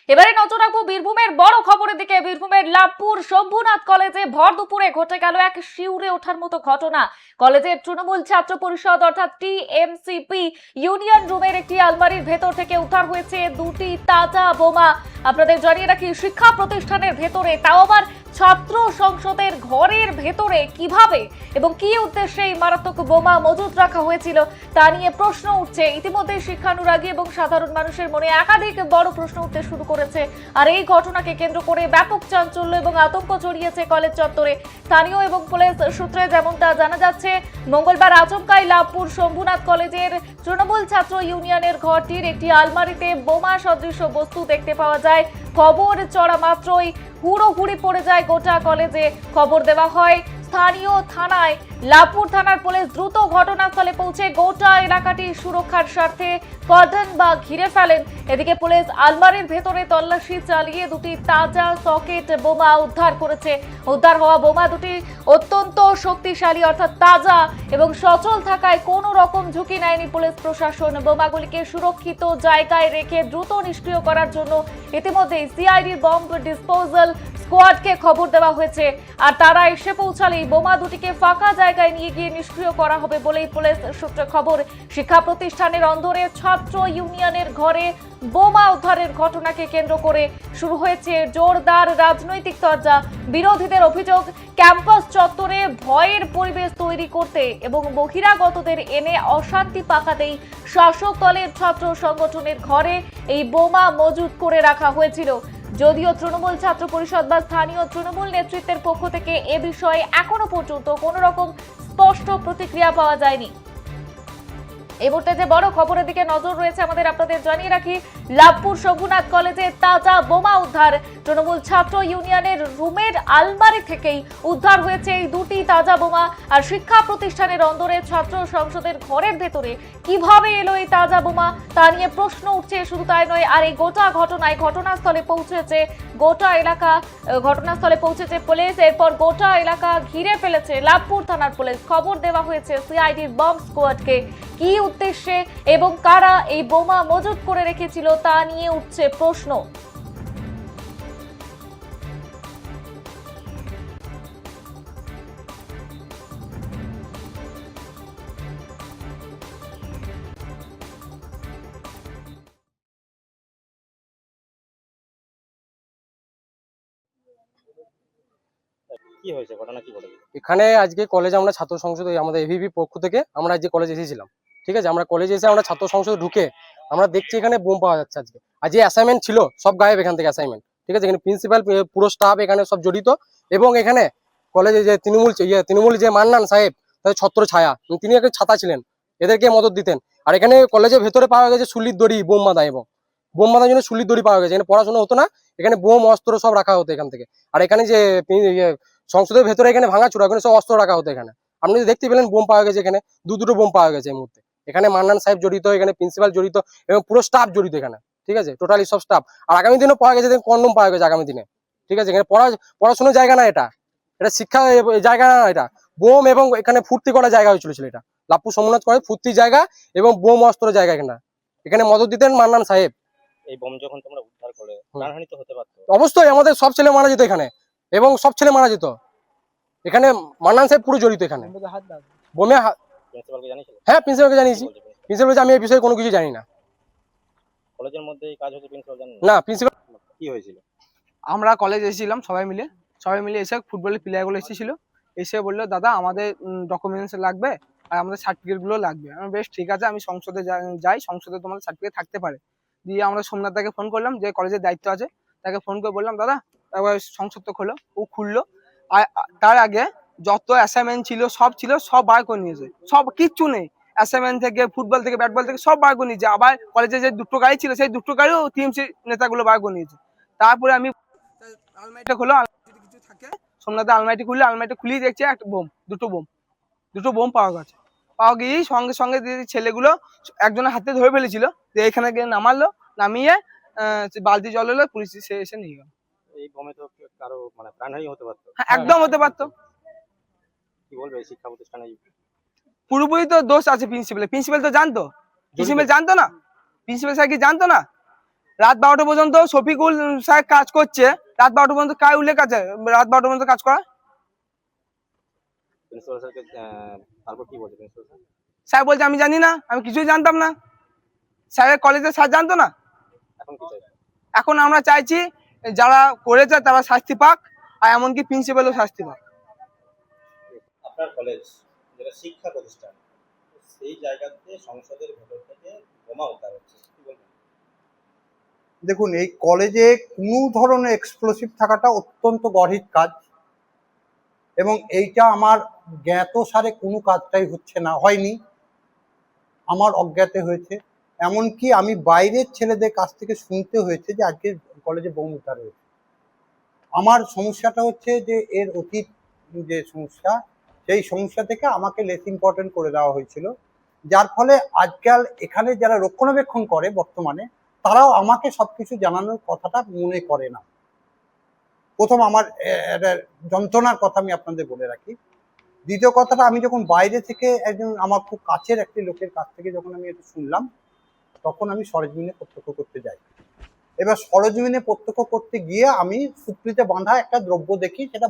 এবারে নজর রাখবো বীরভূমের বড় খবরের দিকে। বীরভূমের লাভপুর শম্ভুনাথ কলেজে ভর দুপুরে ঘটে গেল এক শিউরে ওঠার মতো ঘটনা। কলেজের তৃণমূল ছাত্র পরিষদ অর্থাৎ টিএমসিপি ইউনিয়ন রুমের একটি আলমারির ভেতর থেকে উদ্ধার হয়েছে দুটি তাজা বোমা। আপনাদের জানিয়ে রাখি, শিক্ষা প্রতিষ্ঠানের ভেতরে, তাও আবার ছাত্র সংসদের ঘরের ভেতরে কিভাবে এবং কি উদ্দেশ্যে এই মারাত্মক বোমা মজুত রাখা হয়েছিল তা নিয়ে প্রশ্ন উঠছে। ইতিমধ্যে শিক্ষানুরাগী এবং সাধারণ মানুষের মনে একাধিক বড় প্রশ্ন উঠতে শুরু করেছে। আর এই ঘটনাকে কেন্দ্র করে ব্যাপক চাঞ্চল্য এবং আতঙ্ক ছড়িয়েছে কলেজ চত্বরে। স্থানীয় এবং পুলিশ সূত্রে যেমনটা জানা যাচ্ছে, মঙ্গলবার আচমকাই লাভপুর শম্ভুনাথ কলেজের তৃণমূল ছাত্র ইউনিয়নের ঘরটির একটি আলমারিতে বোমা সদৃশ বস্তু দেখতে পাওয়া যায়। খবর চড়া মাত্রই হুড়োহুড়ি পড়ে যায় গোটা কলেজে। খবর দেওয়া হয় স্থানীয় থানায়। লাভপুর থানার পুলিশ দ্রুত ঘটনাস্থলে পৌঁছে গোটা এলাকাটি সুরক্ষার স্বার্থে কর্ডন বা ঘিরে ফেলেন। এদিকে পুলিশ আলমারির ভেতরে তল্লাশি চালিয়ে দুটি তাজা সকেট বোমা উদ্ধার করেছে। উদ্ধার হওয়া বোমা দুটি অত্যন্ত শক্তিশালী, অর্থাৎ তাজা এবং সচল থাকায় কোনো রকম ঝুঁকি নেয়নি পুলিশ প্রশাসন। বোমাগুলিকে সুরক্ষিত জায়গায় রেখে দ্রুত নিষ্ক্রিয় করার জন্য ইতিমধ্যেই সিআইডির বম্ব ডিসপোজাল স্কোয়াডকে খবর দেওয়া হয়েছে। আর তারা এসে পৌঁছালেই বোমা দুটিকে ফাঁকা জায়গায় নিয়ে গিয়ে নিষ্ক্রিয় করা হবে বলেই পুলিশ সূত্রে খবর। শিক্ষা প্রতিষ্ঠানের অন্দরে ছাত্র ইউনিয়নের ঘরে বোমা উদ্ধারের ঘটনাকে কেন্দ্র করে শুরু হয়েছে জোরদার রাজনৈতিক চর্চা। বিরোধীদের অভিযোগ, ক্যাম্পাস চত্বরে ভয়ের পরিবেশ তৈরি করতে এবং বহিরাগতদের এনে অশান্তি পাকাতেই শাসক দলের ছাত্র সংগঠনের ঘরে এই বোমা মজুত করে রাখা হয়েছিল। যদিও তৃণমূল ছাত্র পরিষদ বা স্থানীয় তৃণমূল নেতৃত্বের পক্ষ থেকে এ বিষয়ে এখনো পর্যন্ত কোনো রকম স্পষ্ট প্রতিক্রিয়া পাওয়া যায়নি। এই মুহূর্তে যে বড় খবরের দিকে নজর রয়েছে আমাদের, আপনাদের জানিয়ে রাখি, লাভপুর শম্ভুনাথ কলেজে তাজা বোমা উদ্ধার। তৃণমূল ছাত্র ইউনিয়নের রুমের আলমারি থেকেই উদ্ধার হয়েছে এই দুটি তাজা বোমা। আর শিক্ষা প্রতিষ্ঠানের অন্দরে ছাত্র সংসদের ঘরের ভেতরে কিভাবে এলো এই তাজা বোমা তা নিয়ে প্রশ্ন উঠছে। শুধু তাই নয়, আর এই গোটা ঘটনায় ঘটনাস্থলে পৌঁছেছে পুলিশ। এরপর গোটা এলাকা ঘিরে ফেলেছে লাভপুর থানার পুলিশ। খবর দেওয়া হয়েছে সিআইডির বম্ব স্কোয়াডকে। কি উদ্দেশ্যে এবং কারা এই বোমা মজুত করে রেখেছিল তা নিয়ে উঠছে প্রশ্ন। কি হয়েছে, ঘটনা কি ঘটেছে? এখানে আজকে কলেজে আমরা ছাত্র সংসদ আমাদের এভিপি পক্ষ থেকে আমরা আজকে কলেজে এসেছিলাম। ঠিক আছে, আমরা কলেজে এসে আমরা ছাত্র সংসদে ঢুকে আমরা দেখছি এখানে বোম পাওয়া যাচ্ছে। আজকে যে অ্যাসাইনমেন্ট ছিল সব গায়েব এখান থেকে অ্যাসাইনমেন্ট। ঠিক আছে, এখানে প্রিন্সিপাল পুরো স্টাফ এখানে সব জড়িত। এবং এখানে কলেজে যে তৃণমূল যে মান্নান সাহেব, তাদের ছত্র ছায়া, তিনি একটা ছাতা ছিলেন, এদেরকে মদত দিতেন। আর এখানে কলেজের ভেতরে পাওয়া গেছে সুলির দড়ি, বোম বাঁধা, এবং বোম বাঁধার জন্য সুলির দড়ি পাওয়া গেছে। এখানে পড়াশোনা হতো না, এখানে বোম অস্ত্র সব রাখা হতো এখান থেকে। আর এখানে যে সংসদের ভেতরে এখানে ভাঙাচোরা, এখানে সব অস্ত্র রাখা হতো। এখানে আপনি দেখতে পেলেন বোম পাওয়া গেছে, এখানে দুটো বোম পাওয়া গেছে এই মুহূর্তে। এখানে মান্নান সাহেব জড়িত, এখানে প্রিন্সিপাল জড়িত এবং পুরো স্টাফ জড়িত এখানে। ঠিক আছে, টোটালি সব স্টাফ। আর আগামী দিনেও পাওয়া গেছে কন্ডম পাওয়া গেছে আগামী দিনে। ঠিক আছে, এখানে পড়াশোনার জায়গা না, এটা শিক্ষা জায়গা না, এটা বোম এবং এখানে ফুর্তি করার জায়গা হয়েছিল। এটা লাভপুর সোমনাথ করে ফুর্তির জায়গা এবং বোম অস্ত্র জায়গা। এখানে মদত দিতেন মান্নান সাহেব। এই বোম যখন তোমরা উদ্ধার করে, প্রাণহানি তো হতে পারতো। অবশ্যই আমাদের সব ছেলে মারা যেত এখানে, এবং সব ছেলে মারা যেত। এখানে মান্নান সাহেব পুরো জড়িত এখানে বোমে। প্রিন্সিপালকে জানিয়েছিল? হ্যাঁ, প্রিন্সিপালকে জানিয়েছি। প্রিন্সিপাল বলছে আমি এই বিষয়ে কোনো কিছু জানি না। কলেজের মধ্যে এই কাজ হচ্ছে, প্রিন্সিপাল জানেন না, প্রিন্সিপাল। কি হয়েছিল? আমরা কলেজে এসেছিলাম সবাই মিলে এসে ফুটবলের প্লেয়ারগুলো এসেছিল। এসে বললো দাদা আমাদের ডকুমেন্টস লাগবে আর আমাদের সার্টিফিকেটগুলো লাগবে। আমি বেশ ঠিক আছে, আমি সংসদে যাই, সংসদে তোমাদের সার্টিফিকেট থাকতে পারে। দিয়ে আমরা সোমনাথ দাকে ফোন করলাম, যে কলেজের দায়িত্ব আছে, তাকে ফোন করে বললাম দাদা একবার সংসদ তো খোলো। ও খুললো। আর তার আগে যত অ্যাসাইনমেন্ট ছিল সব বার করে নিয়েছে। সব কিচ্ছু নেই, অ্যাসাইনমেন্ট থেকে ফুটবল থেকে ব্যাট বল থেকে সব বার করে নিয়েছে। আবার কলেজে যে দুটো গাড়ি ছিল সেই দুটো গাড়িও টিএমসি নেতাগুলো বার করে নিয়েছে। তারপরে আমি আলমারিটা খোলো, আলমারিতে কিছু থাকে। সোমনাথ আলমারিটি খুললে, আলমারিটা খুলেই দেখছে একটা দুটো বোম পাওয়া গিয়ে সঙ্গে সঙ্গে ছেলেগুলো একজনের হাতে ধরে ফেলেছিল। এখানে গিয়ে নামিয়ে বালতি জল হলো, পুলিশ এসে নিয়ে গেল। এই বোমে তো কারো মানে প্রাণহানি হতে পারতো। হ্যাঁ, একদম হতে পারতো। কি বলবে শিক্ষা প্রতিষ্ঠানে? পুরোপুরি তো দোষ আছে প্রিন্সিপাল তো জানতো। প্রিন্সিপাল জানতো না? প্রিন্সিপাল স্যার কি জানতো না? রাত 12টা পর্যন্ত শফিকুল সাহেব কাজ করছে। রাত 12টা পর্যন্ত কার উল্লেখ আছে রাত 12টা পর্যন্ত কাজ করা? প্রিন্সিপাল স্যারকে তারপর কি বলছে প্রিন্সিপাল স্যার? স্যার বলছে আমি জানি না, আমি কিছুই জানতাম না। স্যারের কলেজের স্যার জানতো না। এখন কি চাই? এখন আমরা চাইছি যারা করেছে তারা শাস্তি পাক, আর এমনকি প্রিন্সিপালও শাস্তি পাক। আপনার কলেজ যেটা শিক্ষা প্রতিষ্ঠান, সেই জায়গাতে সংসদের ভেতর থেকে বোমা উদ্ধার হচ্ছে, কি বলবেন? দেখুন, এই কলেজে কোনো ধরনের এক্সপ্লোসিভ থাকাটা অত্যন্ত গর্হিত কাজ, এবং এইটা আমার জ্ঞাতসারে কোনো কাজটাই হয়নি, আমার অজ্ঞাতে হয়েছে। এমনকি আমি বাইরের ছেলেদের কাছ থেকে শুনতে হয়েছে যে আজকে কলেজে বোম উদ্ধার হয়েছে। আমার সমস্যাটা হচ্ছে যে এর অতীত যে সমস্যা, সেই সমস্যা থেকে আমাকে লেস ইম্পর্টেন্ট করে দেওয়া হয়েছিল, যার ফলে আজকাল এখানে যারা রক্ষণাবেক্ষণ করে বর্তমানে, তারাও আমাকে সবকিছু জানানোর কথাটা মনে করে না। প্রথম আমার একটা যন্ত্রণার কথা আমি আপনাদের বলে রাখি। দ্বিতীয় কথাটা, আমি যখন বাইরে থেকে একজন আমার খুব কাছের একটি লোকের কাছ থেকে যখন আমি এটা শুনলাম, তখন আমি সরেজমিনে প্রত্যক্ষ করতে যাই। এবার সরেজমিনে প্রত্যক্ষ করতে গিয়ে আমি সুতলিতে বাঁধা একটা দ্রব্য দেখি, সেটা